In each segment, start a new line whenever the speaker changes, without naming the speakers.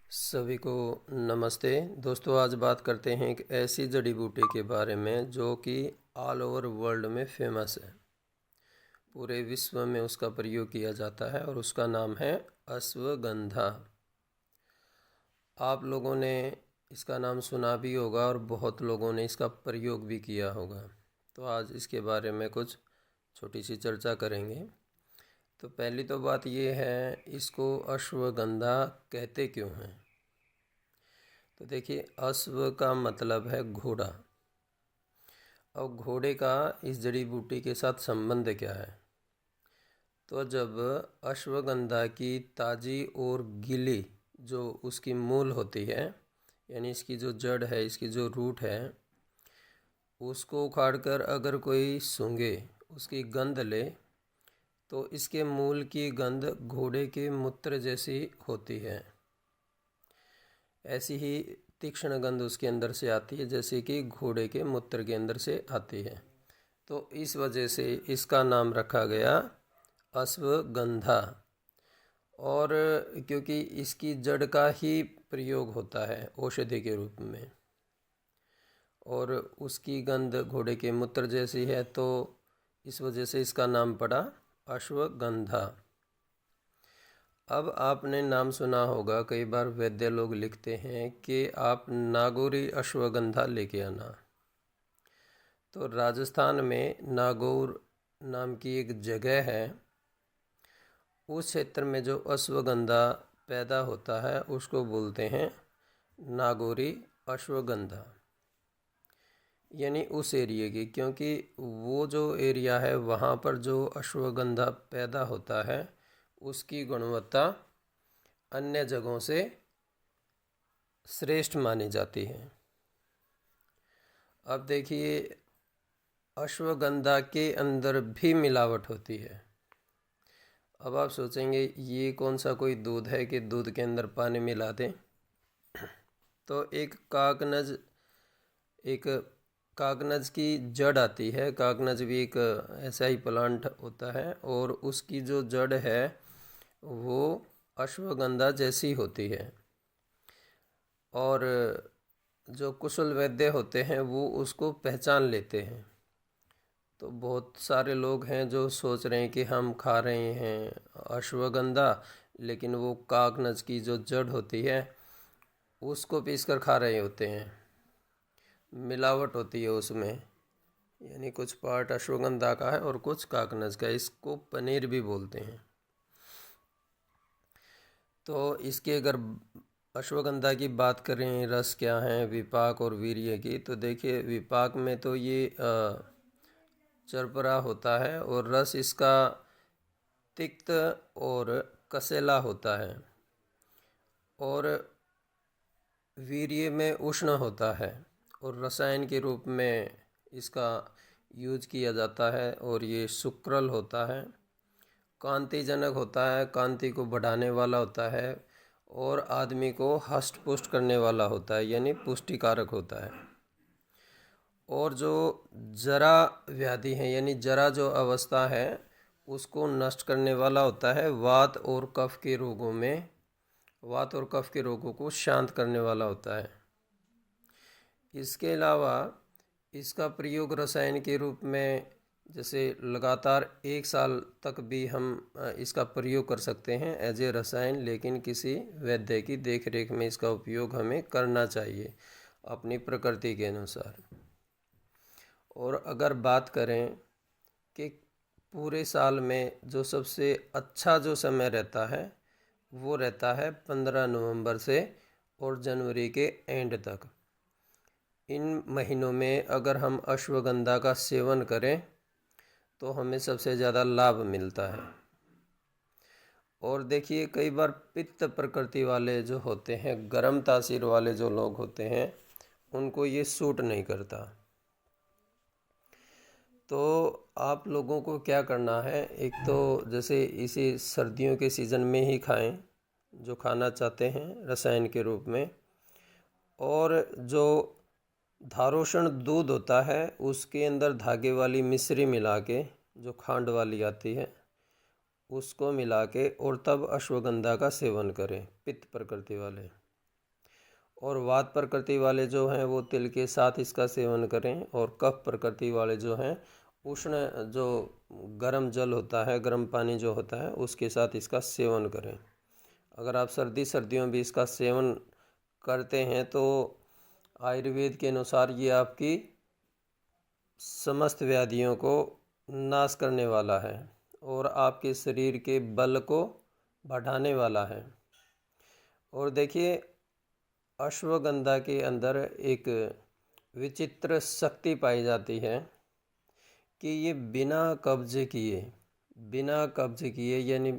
सभी को नमस्ते दोस्तों। आज बात करते हैं एक ऐसी जड़ी बूटी के बारे में जो कि ऑल ओवर वर्ल्ड में फेमस है। पूरे विश्व में उसका प्रयोग किया जाता है और उसका नाम है अश्वगंधा। आप लोगों ने इसका नाम सुना भी होगा और बहुत लोगों ने इसका प्रयोग भी किया होगा। तो आज इसके बारे में कुछ छोटी सी चर्चा करेंगे। तो पहली तो बात ये है, इसको अश्वगंधा कहते क्यों हैं। तो देखिए, अश्व का मतलब है घोड़ा। अब घोड़े का इस जड़ी बूटी के साथ संबंध क्या है। तो जब अश्वगंधा की ताज़ी और गीली जो उसकी मूल होती है, यानी इसकी जो जड़ है, इसकी जो रूट है, उसको उखाड़कर अगर कोई सूंघे, उसकी गंध ले, तो इसके मूल की गंध घोड़े के मूत्र जैसी होती है। ऐसी ही तीक्ष्ण गंध उसके अंदर से आती है जैसे कि घोड़े के मूत्र के अंदर से आती है। तो इस वजह से इसका नाम रखा गया अश्वगंधा। और क्योंकि इसकी जड़ का ही प्रयोग होता है औषधि के रूप में, और उसकी गंध घोड़े के मूत्र जैसी है, तो इस वजह से इसका नाम पड़ा अश्वगंधा। अब आपने नाम सुना होगा, कई बार वैद्य लोग लिखते हैं कि आप नागौरी अश्वगंधा लेके आना। तो राजस्थान में नागौर नाम की एक जगह है, उस क्षेत्र में जो अश्वगंधा पैदा होता है उसको बोलते हैं नागौरी अश्वगंधा, यानी उस एरिया की। क्योंकि वो जो एरिया है वहाँ पर जो अश्वगंधा पैदा होता है उसकी गुणवत्ता अन्य जगहों से श्रेष्ठ मानी जाती है। अब देखिए, अश्वगंधा के अंदर भी मिलावट होती है। अब आप सोचेंगे ये कौन सा कोई दूध है कि दूध के अंदर पानी मिला दें। तो एक कागनज की जड़ आती है। कागनज भी एक ऐसा ही प्लांट होता है और उसकी जो जड़ है वो अश्वगंधा जैसी होती है। और जो कुशल वैद्य होते हैं वो उसको पहचान लेते हैं। तो बहुत सारे लोग हैं जो सोच रहे हैं कि हम खा रहे हैं अश्वगंधा, लेकिन वो कागनज की जो जड़ होती है उसको पीसकर खा रहे होते हैं। मिलावट होती है उसमें, यानी कुछ पार्ट अश्वगंधा का है और कुछ कागनज का। इसको पनीर भी बोलते हैं। तो इसके अगर अश्वगंधा की बात करें, रस क्या है, विपाक और वीर्य की, तो देखिए विपाक में तो ये चरपरा होता है और रस इसका तिक्त और कसेला होता है, और वीर्य में उष्ण होता है और रसायन के रूप में इसका यूज किया जाता है। और ये सुक्रल होता है, कांतिजनक होता है, कांति को बढ़ाने वाला होता है और आदमी को हष्ट पुष्ट करने वाला होता है, यानी पुष्टिकारक होता है। और जो जरा व्याधि है, यानी जरा जो अवस्था है उसको नष्ट करने वाला होता है। वात और कफ के रोगों में, वात और कफ के रोगों को शांत करने वाला होता है। इसके अलावा इसका प्रयोग रसायन के रूप में, जैसे लगातार 1 साल तक भी हम इसका प्रयोग कर सकते हैं एज ए रसायन, लेकिन किसी वैद्य की देखरेख में इसका उपयोग हमें करना चाहिए अपनी प्रकृति के अनुसार। और अगर बात करें कि पूरे साल में जो सबसे अच्छा जो समय रहता है वो रहता है 15 नवंबर से और जनवरी के एंड तक। इन महीनों में अगर हम अश्वगंधा का सेवन करें तो हमें सबसे ज़्यादा लाभ मिलता है। और देखिए, कई बार पित्त प्रकृति वाले जो होते हैं, गर्म तासीर वाले जो लोग होते हैं, उनको ये सूट नहीं करता। तो आप लोगों को क्या करना है, एक तो जैसे इसी सर्दियों के सीज़न में ही खाएं जो खाना चाहते हैं रसायन के रूप में। और जो धारोषण दूध होता है उसके अंदर धागे वाली मिश्री मिला के, जो खांड वाली आती है, उसको मिला के और तब अश्वगंधा का सेवन करें, पित्त प्रकृति वाले। और वात प्रकृति वाले जो हैं वो तिल के साथ इसका सेवन करें, और कफ प्रकृति वाले जो हैं उष्ण जो गर्म जल होता है, गर्म पानी जो होता है उसके साथ इसका सेवन करें। अगर आप सर्दियों भी इसका सेवन करते हैं तो आयुर्वेद के अनुसार ये आपकी समस्त व्याधियों को नाश करने वाला है और आपके शरीर के बल को बढ़ाने वाला है। और देखिए, अश्वगंधा के अंदर एक विचित्र शक्ति पाई जाती है कि ये बिना कब्ज किए यानी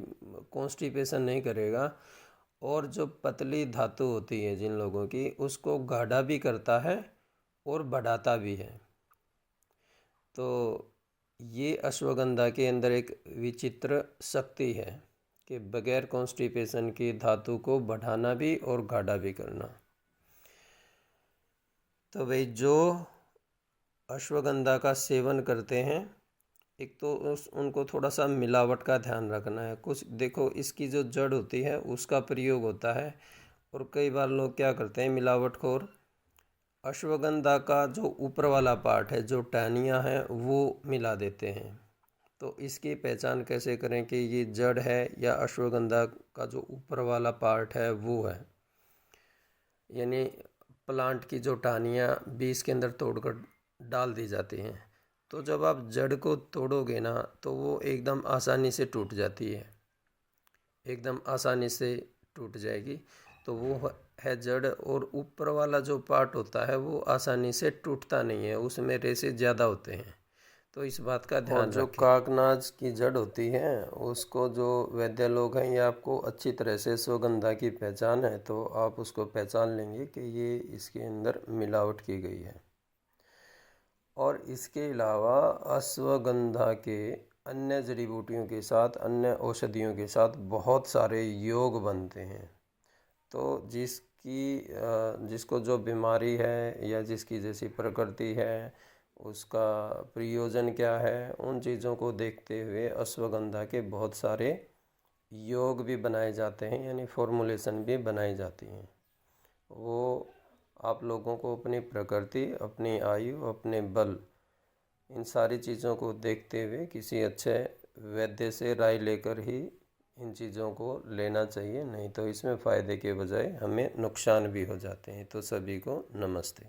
कॉन्स्टिपेशन नहीं करेगा, और जो पतली धातु होती है जिन लोगों की, उसको गाढ़ा भी करता है और बढ़ाता भी है। तो ये अश्वगंधा के अंदर एक विचित्र शक्ति है कि बगैर कॉन्स्टिपेशन की धातु को बढ़ाना भी और गाढ़ा भी करना। तो भाई जो अश्वगंधा का सेवन करते हैं, एक तो उनको थोड़ा सा मिलावट का ध्यान रखना है। कुछ देखो, इसकी जो जड़ होती है उसका प्रयोग होता है, और कई बार लोग क्या करते हैं मिलावटखोर, अश्वगंधा का जो ऊपर वाला पार्ट है, जो टहनियाँ हैं, वो मिला देते हैं। तो इसकी पहचान कैसे करें कि ये जड़ है या अश्वगंधा का जो ऊपर वाला पार्ट है वो है। यानी प्लांट की जो टहनियाँ भी इसके अंदर तोड़कर डाल दी जाती हैं, तो जब आप जड़ को तोड़ोगे ना तो वो एकदम आसानी से टूट जाती है, एकदम आसानी से टूट जाएगी। तो वो है जड़, और ऊपर वाला जो पार्ट होता है वो आसानी से टूटता नहीं है, उसमें रेशे ज़्यादा होते हैं। तो इस बात का ध्यान रखें। जो काकनाज की जड़ होती है उसको जो वैद्य लोग हैं, ये आपको अच्छी तरह से अश्वगंधा की पहचान है तो आप उसको पहचान लेंगे कि ये इसके अंदर मिलावट की गई है। और इसके अलावा अश्वगंधा के अन्य जड़ी बूटियों के साथ, अन्य औषधियों के साथ बहुत सारे योग बनते हैं। तो जिसको जो बीमारी है या जिसकी जैसी प्रकृति है, उसका प्रयोजन क्या है, उन चीज़ों को देखते हुए अश्वगंधा के बहुत सारे योग भी बनाए जाते हैं, यानी फॉर्मुलेशन भी बनाई जाती हैं। वो आप लोगों को अपनी प्रकृति, अपनी आयु, अपने बल, इन सारी चीज़ों को देखते हुए किसी अच्छे वैद्य से राय लेकर ही इन चीज़ों को लेना चाहिए, नहीं तो इसमें फ़ायदे के बजाय हमें नुकसान भी हो जाते हैं। तो सभी को नमस्ते।